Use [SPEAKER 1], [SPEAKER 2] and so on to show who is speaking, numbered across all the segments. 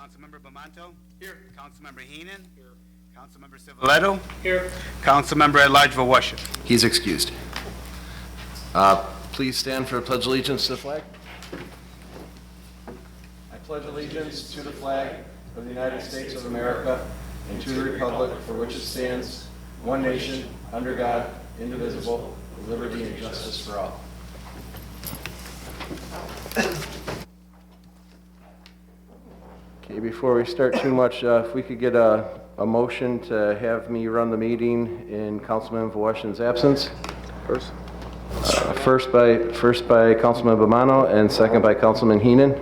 [SPEAKER 1] Councilmember Bamanto? Here. Councilmember Heenan? Here. Councilmember Civiletto?
[SPEAKER 2] Here.
[SPEAKER 1] Councilmember at large Vawasha?
[SPEAKER 3] He's excused. Please stand for a pledge of allegiance to the flag. I pledge allegiance to the flag of the United States of America and to the republic for which it stands, one nation, under God, indivisible, with liberty and justice for all. Okay, before we start too much, if we could get a motion to have me run the meeting in Councilman Vawasha's absence. First by Councilman Bamano and second by Councilman Heenan.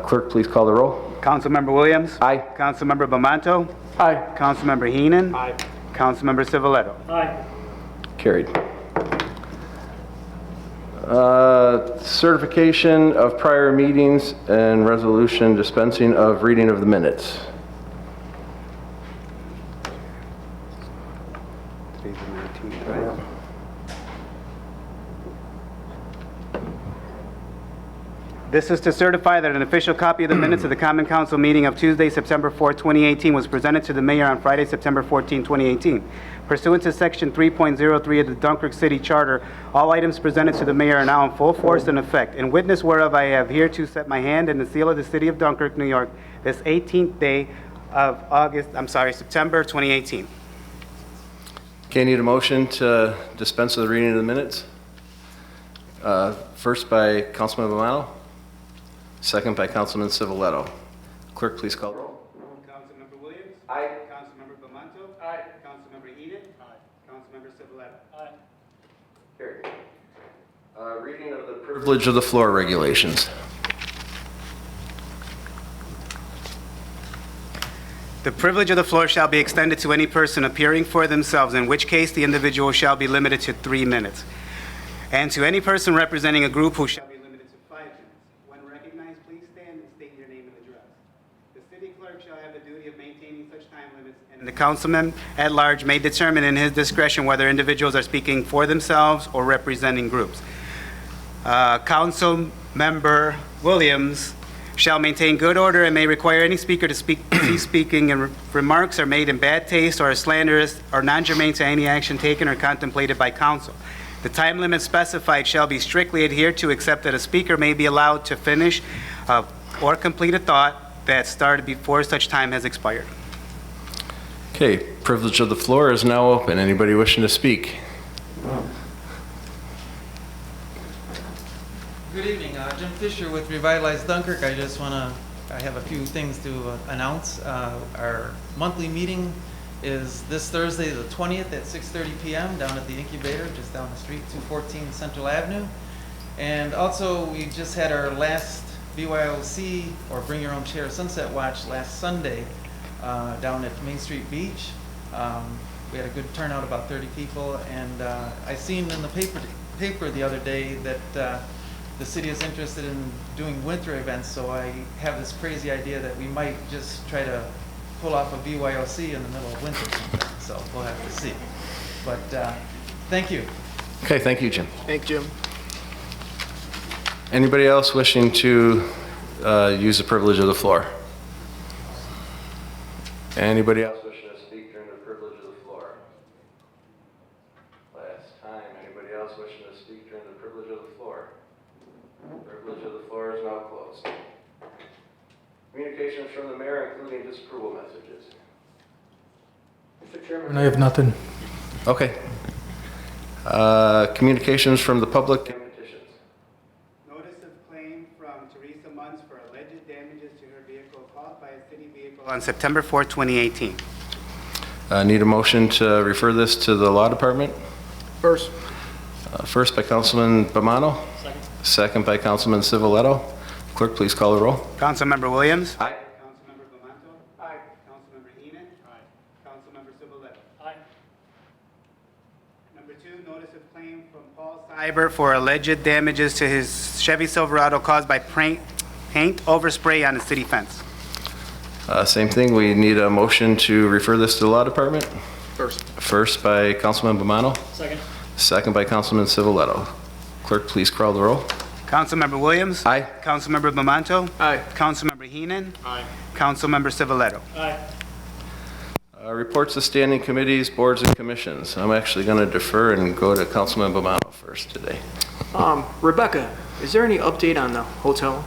[SPEAKER 3] Clerk, please call the roll.
[SPEAKER 1] Councilmember Williams?
[SPEAKER 3] Aye.
[SPEAKER 1] Councilmember Bamanto?
[SPEAKER 2] Aye.
[SPEAKER 1] Councilmember Heenan?
[SPEAKER 2] Aye.
[SPEAKER 1] Councilmember Civiletto?
[SPEAKER 2] Aye.
[SPEAKER 3] Carried. Certification of prior meetings and resolution dispensing of reading of the minutes.
[SPEAKER 1] Today's the 19th, right? This is to certify that an official copy of the minutes of the Common Council meeting of Tuesday, September 4, 2018 was presented to the mayor on Friday, September 14, 2018. Pursuant to Section 3.03 of the Dunkirk City Charter, all items presented to the mayor are now in full force and effect. In witness whereof I have hereto set my hand and the seal of the city of Dunkirk, New York, this 18th day of September 2018.
[SPEAKER 3] Okay, I need a motion to dispense with the reading of the minutes. First by Councilman Bamano, second by Councilman Civiletto. Clerk, please call the roll.
[SPEAKER 1] Councilmember Williams?
[SPEAKER 3] Aye.
[SPEAKER 1] Councilmember Bamanto?
[SPEAKER 2] Aye.
[SPEAKER 1] Councilmember Heenan? Aye. Councilmember Civiletto?
[SPEAKER 2] Aye.
[SPEAKER 3] Carried. Reading of the privilege of the floor regulations.
[SPEAKER 1] The privilege of the floor shall be extended to any person appearing for themselves, in which case the individual shall be limited to 3 minutes, and to any person representing a group who shall be limited to 5 minutes. When recognized, please stand and state your name and address. The city clerk shall have the duty of maintaining such time limits, and the councilman at large may determine in his discretion whether individuals are speaking for themselves or representing groups. Council Member Williams shall maintain good order and may require any speaker to cease speaking and remarks are made in bad taste or are slanderous or non-germane to any action taken or contemplated by council. The time limit specified shall be strictly adhered to, except that a speaker may be allowed to finish or complete a thought that started before such time has expired.
[SPEAKER 3] Okay, privilege of the floor is now open. Anybody wishing to speak?
[SPEAKER 4] Good evening, Jim Fisher with Revitalize Dunkirk. I have a few things to announce. Our monthly meeting is this Thursday, the 20th at 6:30 p.m. down at the Incubator, just down the street, 214 Central Avenue. And also, we just had our last BYOC, or Bring Your Own Chair Sunset Watch, last Sunday down at Main Street Beach. We had a good turnout, about 30 people, and I seen in the paper the other day that the city is interested in doing winter events, so I have this crazy idea that we might just try to pull off a BYOC in the middle of winter sometime, so we'll have to see. But thank you.
[SPEAKER 3] Okay, thank you, Jim.
[SPEAKER 2] Thank you.
[SPEAKER 3] Anybody else wishing to use the privilege of the floor? Anybody else wishing to speak during the privilege of the floor? Last time, anybody else wishing to speak during the privilege of the floor? Privilege of the floor is now closed. Communications from the mayor, including disapproval messages.
[SPEAKER 2] Mr. Chairman, I have nothing.
[SPEAKER 3] Okay. Communications from the public and petitions.
[SPEAKER 1] Notice of claim from Teresa Munz for alleged damages to her vehicle caused by a city vehicle on September 4, 2018.
[SPEAKER 3] Need a motion to refer this to the law department?
[SPEAKER 2] First.
[SPEAKER 3] First by Councilman Bamano. Second by Councilman Civiletto. Clerk, please call the roll.
[SPEAKER 1] Councilmember Williams?
[SPEAKER 3] Aye.
[SPEAKER 1] Councilmember Bamanto?
[SPEAKER 2] Aye.
[SPEAKER 1] Councilmember Heenan? Aye. Councilmember Civiletto?
[SPEAKER 2] Aye.
[SPEAKER 1] Number 2, notice of claim from Paul Cyber for alleged damages to his Chevy Silverado caused by paint overspray on the city fence.
[SPEAKER 3] Same thing, we need a motion to refer this to the law department.
[SPEAKER 2] First.
[SPEAKER 3] First by Councilman Bamano.
[SPEAKER 2] Second.
[SPEAKER 3] Second by Councilman Civiletto. Clerk, please call the roll.
[SPEAKER 1] Councilmember Williams?
[SPEAKER 3] Aye.
[SPEAKER 1] Councilmember Bamanto?
[SPEAKER 2] Aye.
[SPEAKER 1] Councilmember Councilmember Heenan.
[SPEAKER 2] Aye.
[SPEAKER 1] Councilmember Civiletto.
[SPEAKER 3] Reports of standing committees, boards, and commissions. I'm actually going to defer and go to Councilman Bomano first today.
[SPEAKER 2] Rebecca, is there any update on the hotel?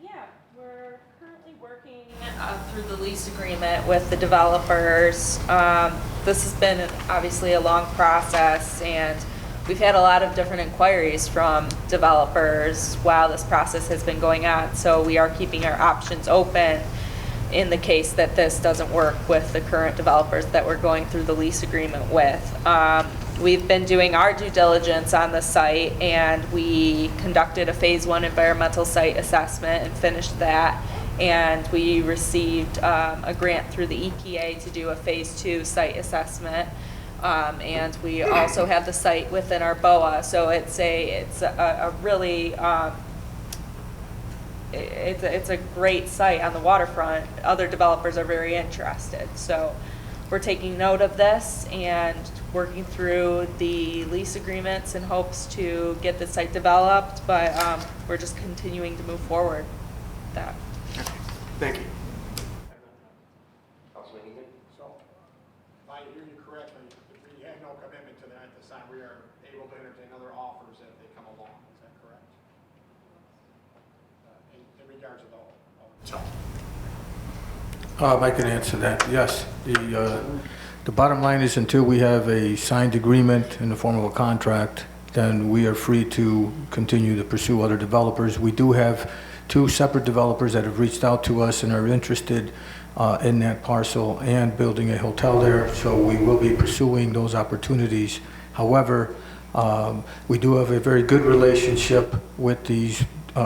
[SPEAKER 5] Yeah, we're currently working through the lease agreement with the developers. This has been obviously a long process, and we've had a lot of different inquiries from developers while this process has been going on. So we are keeping our options open in the case that this doesn't work with the current developers that we're going through the lease agreement with. We've been doing our due diligence on the site, and we conducted a phase 1 environmental site assessment and finished that. And we received a grant through the EPA to do a phase 2 site assessment. And we also have the site within our BOA, so it's a really it's a great site on the waterfront. Other developers are very interested, so we're taking note of this and working through the lease agreements in hopes to get the site developed, but we're just continuing to move forward with that.
[SPEAKER 2] Thank you.
[SPEAKER 3] Councilman Heenan?
[SPEAKER 6] So, if I hear you correctly, if we have no commitment to that at this time, we are able to entertain other offers as they come along. Is that correct? In regards to the hotel.
[SPEAKER 2] I can answer that. Yes. The bottom line is until we have a signed agreement in the form of a contract, then we are free to continue to pursue other developers. We do have 2 separate developers that have reached out to us and are interested in that parcel and building a hotel there, so we will be pursuing those opportunities. However, we do have a very good relationship with these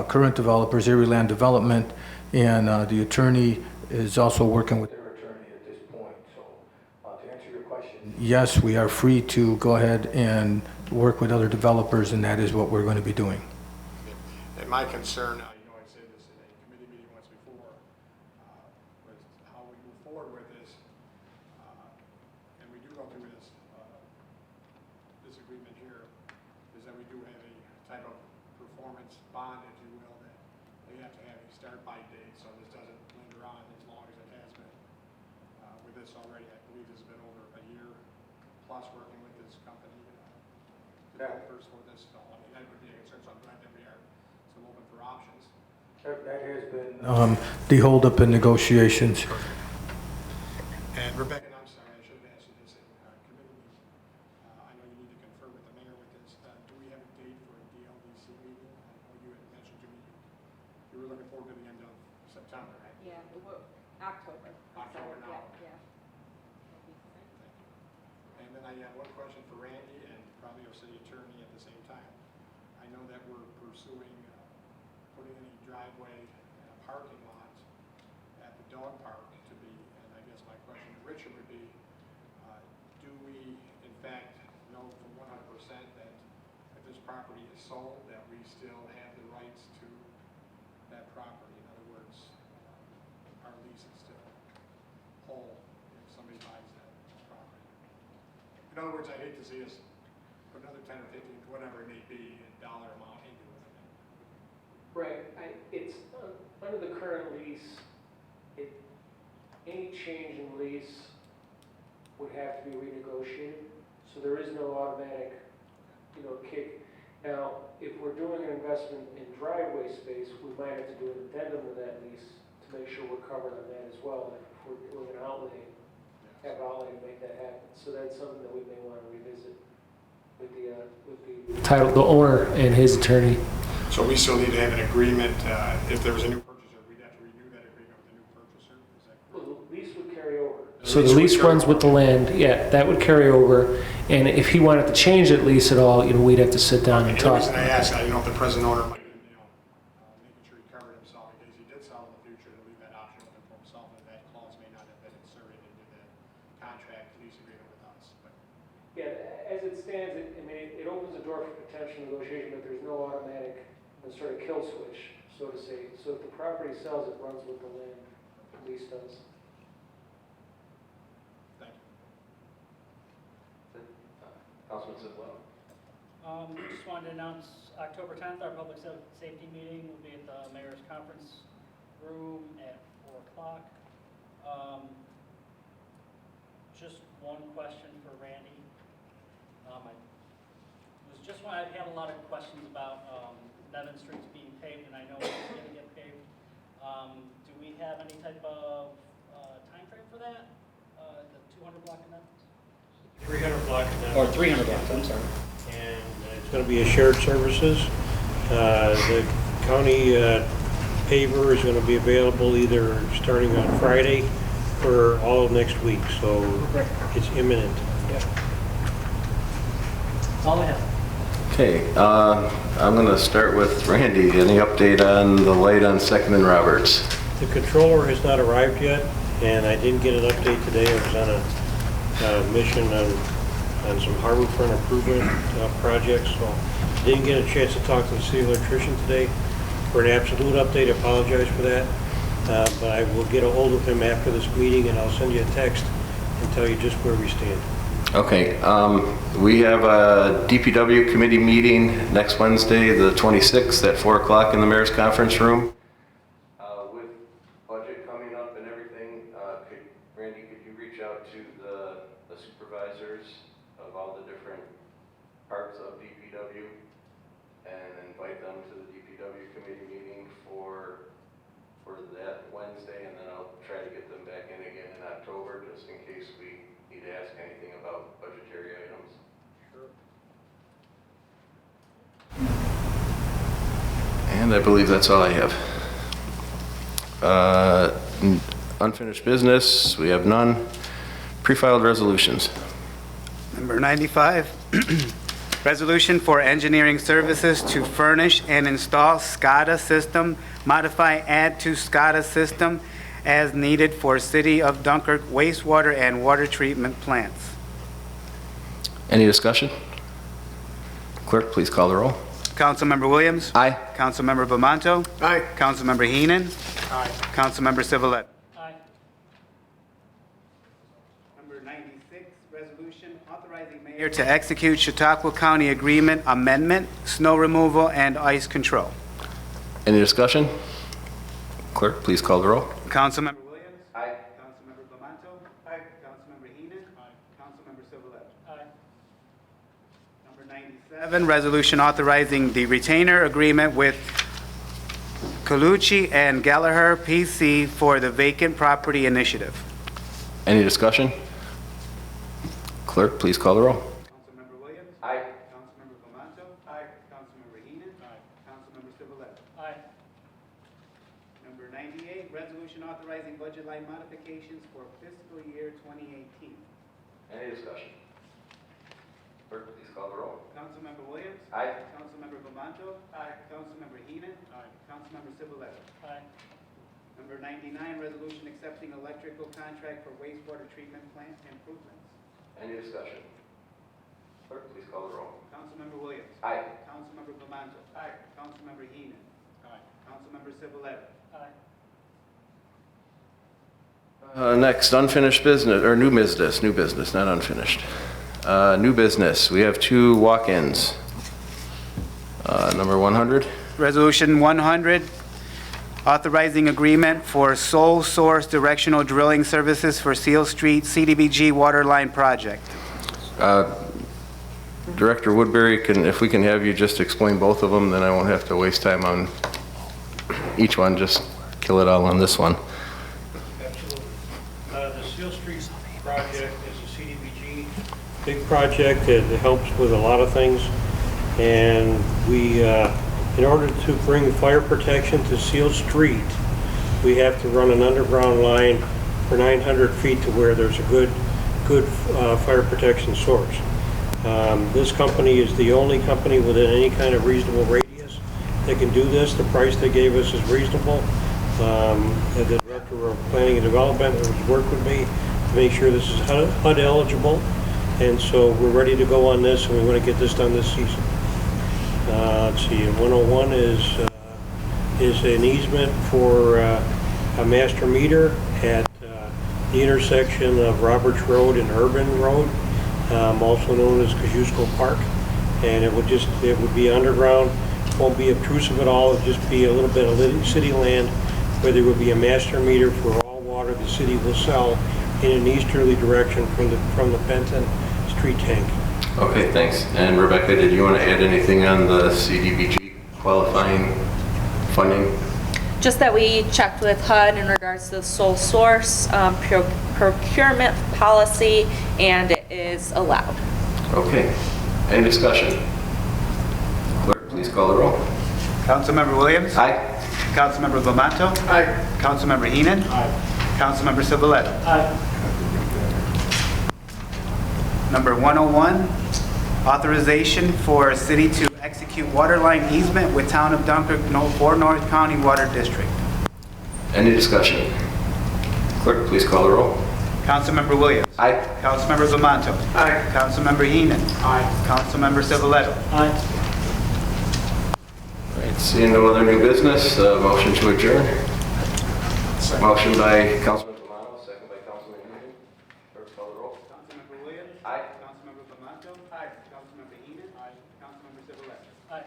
[SPEAKER 2] current developers, Erie Land Development, and the attorney is also working with their attorney at this point. So to answer your question, yes, we are free to go ahead and work with other developers, and that is what we're going to be doing.
[SPEAKER 6] And my concern, I said this in a committee meeting once before, was how we move forward with this. And we do go through this agreement here, is that we do have a type of performance bond, if you will, that they have to have a start by date, so this doesn't linger on as long as it has been. With this already, I believe this has been over a year plus working with this company, developers for this. So, I mean, that would be a concern, so I'm glad that we are still open for options.
[SPEAKER 2] That has been the holdup in negotiations.
[SPEAKER 6] And Rebecca, I'm sorry, I should have asked you this in committee meeting. I know you need to confer with the mayor with this. Do we have a date for a DLDC meeting? I know you had mentioned to me you were looking forward to the end of September, right?
[SPEAKER 5] Yeah, October.
[SPEAKER 6] October now.
[SPEAKER 5] Yeah.
[SPEAKER 6] And then I have one question for Randy and probably our city attorney at the same time. I know that we're pursuing putting in a driveway and a parking lot at the dog park to be, and I guess my question to Richard would be, do we in fact know for 100% that if this property is sold, that we still have the rights to that property? In other words, our lease is still whole if somebody buys that property. In other words, I hate to see us put another 10 or 15, whatever it may be, a dollar amount into it.
[SPEAKER 7] Right, it's, under the current lease, any change in lease would have to be renegotiated, so there is no automatic, kick. Now, if we're doing an investment in driveway space, we might have to do an addendum to that lease to make sure we're covered on that as well, and if we're doing an outlay, have an outlay to make that happen, so that's something that we may want to revisit with the title, the owner and his attorney.
[SPEAKER 6] So we still need to have an agreement, if there was a new purchaser, we'd have to renew that agreement with the new purchaser, is that correct?
[SPEAKER 7] Well, the lease would carry over.
[SPEAKER 6] The
[SPEAKER 7] So the
[SPEAKER 6] lease
[SPEAKER 7] lease
[SPEAKER 6] would carry
[SPEAKER 7] runs with the land, yeah, that would carry over, and if he wanted to change that lease at all, we'd have to sit down and
[SPEAKER 6] The
[SPEAKER 7] talk.
[SPEAKER 6] reason I asked, I didn't know if the present owner might, making sure he covered himself in case he did sell in the future, to leave that option open for himself, and that clause may not have been inserted into the contract lease agreement with us, but.
[SPEAKER 7] Yeah, as it stands, it opens the door for potential negotiation, but there's no automatic sort of kill switch, so to say. So if the property sells, it runs with the land, the lease does.
[SPEAKER 6] Thank you.
[SPEAKER 3] Councilman Civiletto?
[SPEAKER 8] Just wanted to announce October 10th, our public safety meeting will be at the mayor's conference room at 4 o'clock. Just one question for Randy. I had a lot of questions about Devon Street's being paved, and I know it's going to get paved. Do we have any type of time frame for that? The 200 block amendment?
[SPEAKER 9] 300 block amendment.
[SPEAKER 8] Or 300 blocks, I'm sorry.
[SPEAKER 9] And it's going to be a shared services. The county paver is going to be available either starting on Friday or all of next week, so it's imminent.
[SPEAKER 8] Yeah. That's all I have.
[SPEAKER 3] Okay, I'm going to start with Randy. Any update on the light on 2nd and Roberts?
[SPEAKER 9] The controller has not arrived yet, and I didn't get an update today. I was on a mission on some harbor front improvement projects, so I didn't get a chance to talk to the city electrician today. For an absolute update, I apologize for that, but I will get a hold of him after this meeting, and I'll send you a text and tell you just where we stand.
[SPEAKER 3] Okay, we have a DPW committee meeting next Wednesday, the 26th at 4 o'clock in the mayor's conference room. With budget coming up and everything, Randy, could you reach out to the supervisors of all the different parts of DPW and invite them to the DPW committee meeting for that Wednesday, and then I'll try to get them back in again in October, just in case we need to ask anything about budgetary items. Sure. And I believe that's all I have. Unfinished business, we have none. Pre-filed resolutions.
[SPEAKER 1] Number 95, resolution for engineering services to furnish and install SCADA system, modify, add to SCADA system as needed for City of Dunkirk wastewater and water treatment plants.
[SPEAKER 3] Any discussion? Clerk, please call the roll.
[SPEAKER 1] Councilmember Williams?
[SPEAKER 3] Aye.
[SPEAKER 1] Councilmember Bamanto?
[SPEAKER 6] Aye.
[SPEAKER 1] Councilmember Heenan?
[SPEAKER 6] Aye.
[SPEAKER 1] Councilmember Civilette?
[SPEAKER 8] Aye.
[SPEAKER 1] Number 96, resolution authorizing mayor to execute Chautauqua County Agreement Amendment, snow removal and ice control.
[SPEAKER 3] Any discussion? Clerk, please call the roll.
[SPEAKER 1] Councilmember Williams?
[SPEAKER 3] Aye.
[SPEAKER 1] Councilmember Bamanto? Aye. Councilmember Heenan? Aye. Councilmember Civilette?
[SPEAKER 8] Aye.
[SPEAKER 1] Number 97, resolution authorizing the retainer agreement with Colucci and Gallagher PC for the vacant property initiative.
[SPEAKER 3] Any discussion? Clerk, please call the roll.
[SPEAKER 1] Councilmember Williams?
[SPEAKER 3] Aye.
[SPEAKER 1] Councilmember Bamanto? Aye. Councilmember Heenan? Aye. Councilmember Civilette?
[SPEAKER 8] Aye.
[SPEAKER 1] Number 98, resolution authorizing budget line modifications for fiscal year 2018.
[SPEAKER 3] Any discussion? Clerk, please call the roll.
[SPEAKER 1] Councilmember Williams?
[SPEAKER 3] Aye.
[SPEAKER 1] Councilmember Bamanto? Aye. Councilmember Heenan? Aye. Councilmember Civilette?
[SPEAKER 8] Aye.
[SPEAKER 1] Number 99, resolution accepting electrical contract for wastewater treatment plant improvements.
[SPEAKER 3] Any discussion? Clerk, please call the roll.
[SPEAKER 1] Councilmember Williams?
[SPEAKER 3] Aye.
[SPEAKER 1] Councilmember Bamanto? Aye. Councilmember Heenan? Aye. Councilmember Civilette?
[SPEAKER 8] Aye.
[SPEAKER 3] Next, unfinished business, or new business, not unfinished. New business, we have two walk-ins. Number 100.
[SPEAKER 1] Resolution 100, authorizing agreement for sole source directional drilling services for Seal Street CDBG water line project.
[SPEAKER 3] Director Woodbury, if we can have you just explain both of them, then I won't have to waste time on each one, just kill it all on this one.
[SPEAKER 9] Absolutely. The Seal Street project is a CDBG big project. It helps with a lot of things. And we, in order to bring fire protection to Seal Street, we have to run an underground line for 900 feet to where there's a good fire protection source. This company is the only company within any kind of reasonable radius that can do this. The price they gave us is reasonable. The Director of Planning and Development has worked with me to make sure this is HUD eligible, and so we're ready to go on this, and we want to get this done this season. Let's see, 101 is an easement for a master meter at the intersection of Roberts Road and Urban Road, also known as Kosciuszko Park, and it would be underground. Won't be obtrusive at all. It'll just be a little bit of city land where there will be a master meter for all water the city will sell in an easterly direction from the Benton Street tank.
[SPEAKER 3] Okay, thanks. And Rebecca, did you want to add anything on the CDBG qualifying funding?
[SPEAKER 5] Just that we checked with HUD in regards to the sole source procurement policy, and it is allowed.
[SPEAKER 3] Okay. Any discussion? Clerk, please call the roll.
[SPEAKER 1] Councilmember Williams?
[SPEAKER 3] Aye.
[SPEAKER 1] Councilmember Belmonto?
[SPEAKER 6] Aye.
[SPEAKER 1] Councilmember Heenan?
[SPEAKER 6] Aye.
[SPEAKER 1] Councilmember Civiletto?
[SPEAKER 8] Aye.
[SPEAKER 1] Number 101, authorization for city to execute water line easement with Town of Dunkirk for North County Water District.
[SPEAKER 3] Any discussion? Clerk, please call the roll.
[SPEAKER 1] Councilmember Williams?
[SPEAKER 3] Aye.
[SPEAKER 1] Councilmember Belmonto?
[SPEAKER 6] Aye.
[SPEAKER 1] Councilmember Heenan?
[SPEAKER 6] Aye.
[SPEAKER 1] Councilmember Civiletto?
[SPEAKER 8] Aye.
[SPEAKER 3] Right, seeing no other new business, motion to adjourn. Motion by Councilman Belmonto, second by Councilman Heenan. Clerk, call the roll.
[SPEAKER 1] Councilmember Williams?
[SPEAKER 3] Aye.
[SPEAKER 1] Councilmember Belmonto? Aye. Councilmember Heenan? Aye. Councilmember Civiletto?
[SPEAKER 8] Aye.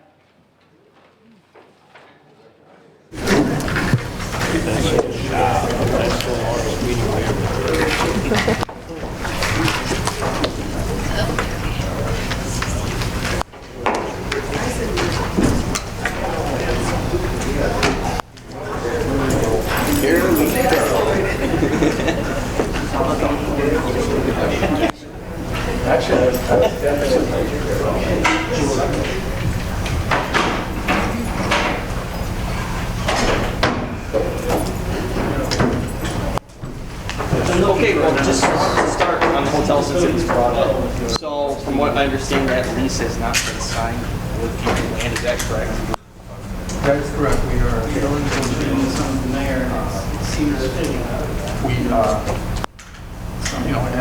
[SPEAKER 10] Okay, well, just to start on the hotel since it was brought up. So, from what I understand, that lease has not been signed with the land, is that correct?
[SPEAKER 2] That is correct. We are showing
[SPEAKER 8] Something there, it seems
[SPEAKER 2] we,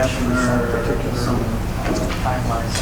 [SPEAKER 2] after some timelines.